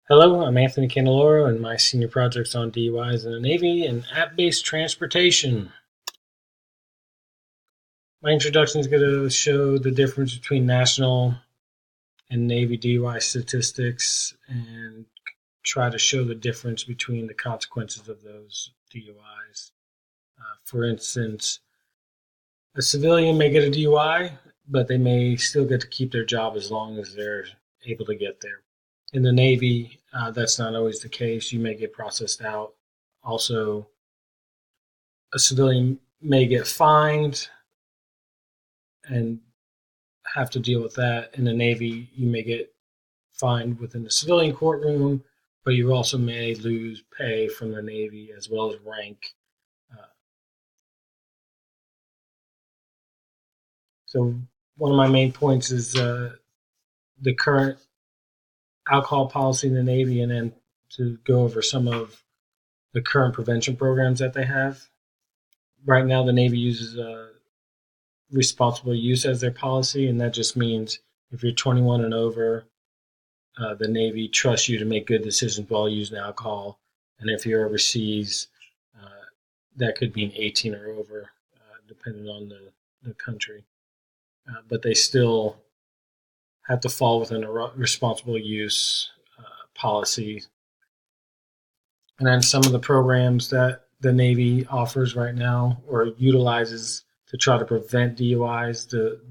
Hello, I'm Anthony Candeloro, and my senior project's on DUIs in the Navy and app-based transportation. My introduction is going to show the difference between national and Navy DUI statistics and try to show the difference between the consequences of those DUIs. For instance, a civilian may get a DUI, but they may still get to keep their job as long as they're able to get there. In the Navy, that's not always the case. You may get processed out. Also, a civilian may get fined and have to deal with that. In the Navy, you may get fined within the civilian courtroom, but you also may lose pay from the Navy as well as rank. So one of my main points is the current alcohol policy in the Navy, and then to go over some of the current prevention programs that they have. Right now, the Navy uses responsible use as their policy, and that just means if you're 21 and over, the Navy trusts you to make good decisions while using alcohol. And if you're overseas, uh, that could mean 18 or over, depending on the country. But they still have to fall within a responsible use policy. And then some of the programs that the Navy offers right now or utilizes to try to prevent DUIs, the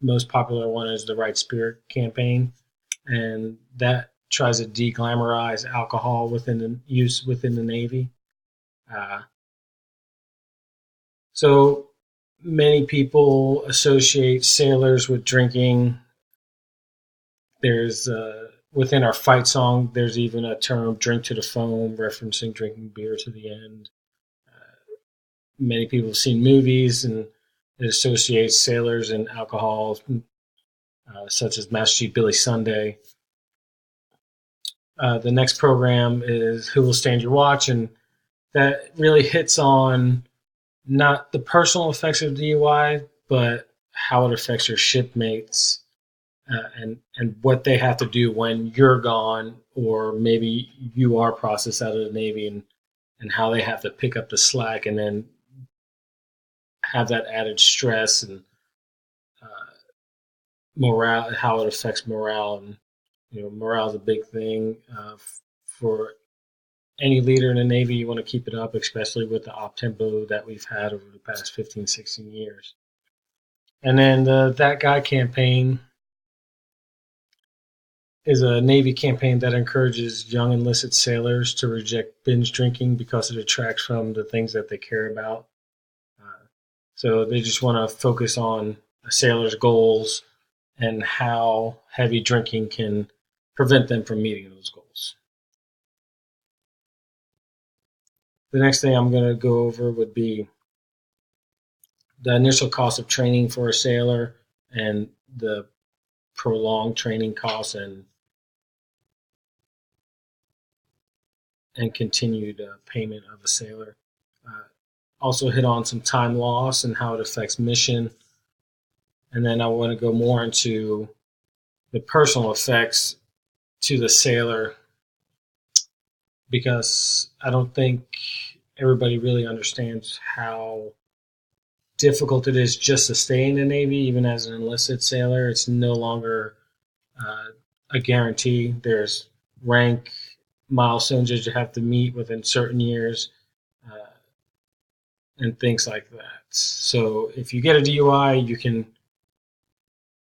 most popular one is the Right Spirit campaign, and that tries to de-glamorize alcohol within the use within the Navy. Uh, so many people associate sailors with drinking. There's within our fight song, there's even a term "drink to the foam," referencing drinking beer to the end. Many people have seen movies and it associates sailors and alcohol, such as Master Chief Billy Sunday. The next program is Who Will Stand Your Watch, and that really hits on not the personal effects of DUI, but how it affects your shipmates and what they have to do when you're gone, or maybe you are processed out of the Navy, and how they have to pick up the slack and then have that added stress and uh, morale, how it affects morale. And morale is a big thing for any leader in the Navy. You want to keep it up, especially with the op tempo that we've had over the past 15, 16 years. And then the That Guy campaign is a Navy campaign that encourages young enlisted sailors to reject binge drinking because it detracts from the things that they care about. So they just want to focus on a sailor's goals and how heavy drinking can prevent them from meeting those goals. The next thing I'm going to go over would be the initial cost of training for a sailor and the prolonged training costs and continued payment of a sailor. Uh, Also hit on some time loss and how it affects mission. And then I want to go more into the personal effects to the sailor, because I don't think everybody really understands how difficult it is just to stay in the Navy, even as an enlisted sailor. It's no longer uh, a guarantee. There's rank milestones that you have to meet within certain years uh, and things like that. So if you get a DUI, you can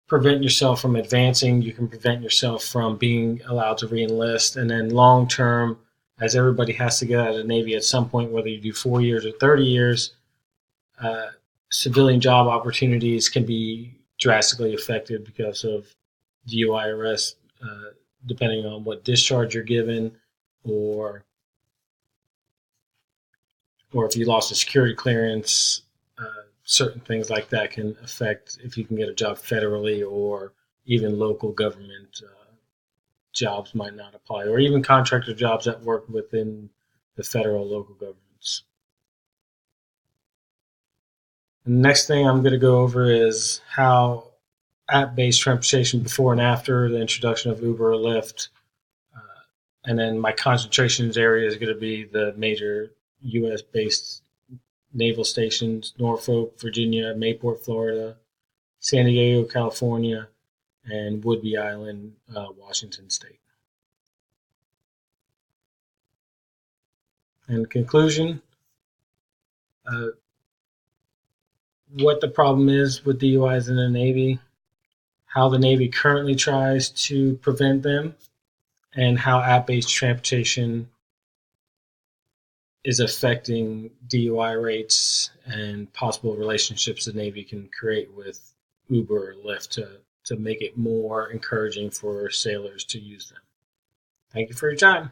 prevent yourself from advancing. You can prevent yourself from being allowed to reenlist. And then long term, as everybody has to get out of the Navy at some point, whether you do 4 years or 30 years, uh, civilian job opportunities can be drastically affected because of DUI arrest, depending on what discharge you're given, or or if you lost a security clearance. Certain things like that can affect if you can get a job federally, or even local government jobs might not apply, or even contractor jobs that work within the federal local governments. And the next thing I'm going to go over is how app-based transportation before and after the introduction of Uber or Lyft, uh, And then my concentrations area is going to be the major U.S. based naval stations: Norfolk, Virginia; Mayport, Florida; San Diego, California; and Whidbey Island, Washington State. In conclusion, uh, what the problem is with DUIs in the Navy, how the Navy currently tries to prevent them, and how app-based transportation is affecting DUI rates and possible relationships the Navy can create with Uber or Lyft to make it more encouraging for sailors to use them. Thank you for your time.